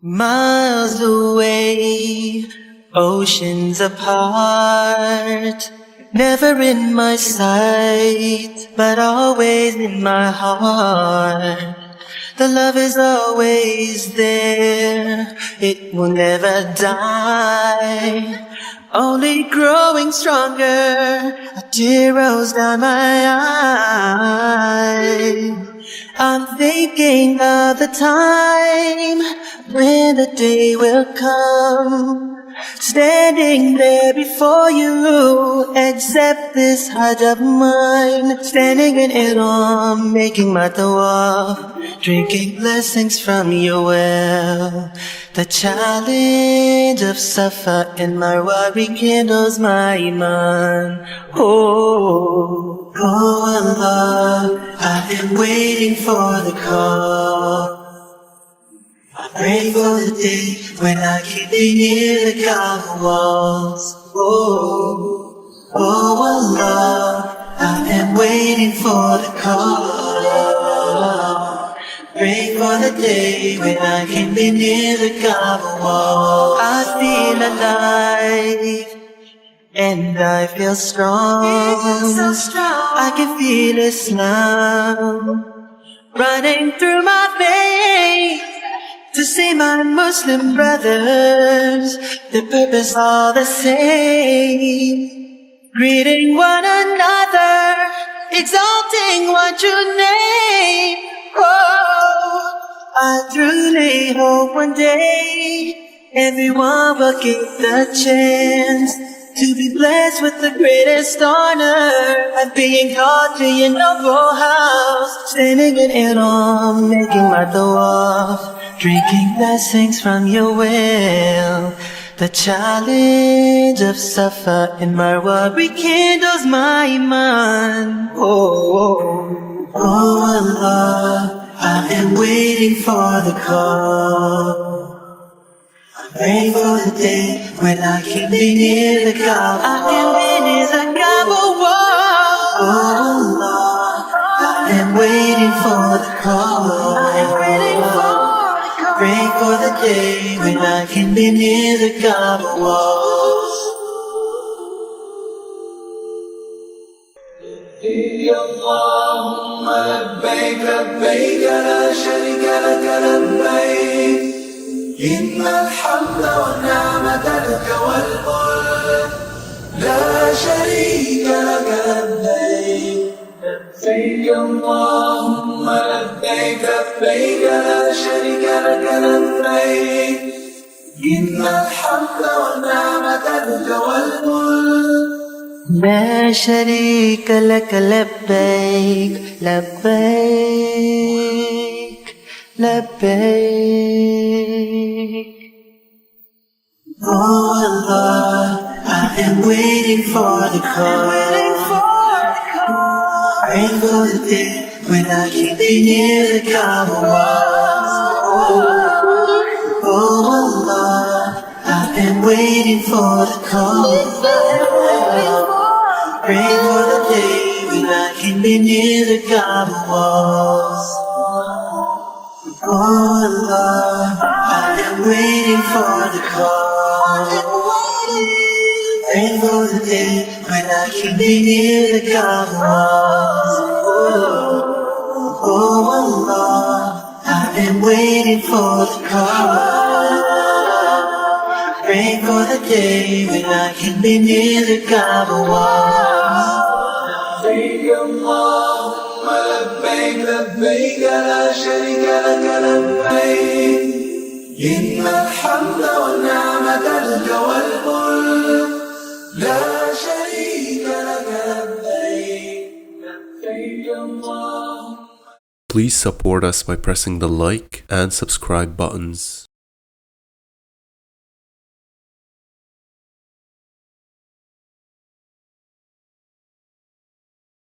Miles away, oceans apart, never in my sight, but always in my heart. The love is always there, it will never die, only growing stronger. A tear rolls down my eye. I'm thinking of the time when the day will come, standing there before you, accept this heart of mine. Standing in Ihram, making my tawaf, drinking blessings from your well. The challenge of Safa and Marwa rekindles my iman. Oh, Allah, I've been waiting for the call. I pray for the day when I can be near the Kaaba walls. Oh, Allah, I've been waiting for the call. Pray for the day when I can be near the Kaaba wall. I feel alive and I feel strong. I can feel Islam running through my veins. To see my Muslim brothers, the purpose all the same. Greeting one another, exalting one true name. Oh, I truly hope one day everyone will get the chance to be blessed with the greatest honor of being called to your noble house. Standing in Ihram, making my tawaf, drinking blessings from your well. The challenge of Safa and Marwa rekindles my iman. Oh, Allah, I've been waiting for the call. Pray for the day when I can be near the Kaaba. I can be near the Kaaba wall. Allah, I've been waiting for the call. Pray for the day when I can be near the Kaaba walls. اللهم لبيك لبيك لا شريك لك لبيك إن الحمد والنعمة لك والملك لا شريك لك لبيك لبيك اللهم لبيك لبيك لا شريك لك لبيك إن الحمد والنعمة لك والملك لا شريك لك لبيك لبيك لبيك. Oh Allah, I've been waiting for the call. Praying for the day when I can be near the Kaaba walls. Oh Allah, I've been waiting for the call. Pray for the day when I can be near the Kaaba walls. Oh Allah, I've been waiting for the call. Pray for the day when I can be near the Kaaba walls. Oh Allah, I've been waiting for the call. Pray for the day when I can be near the Kaaba walls. لبيك اللهم لبيك لبيك لا شريك لك لبيك إن الحمد والنعمة لك والملك لا شريك لك لبيك لبيك اللهم. Please support us by pressing the like and subscribe buttons.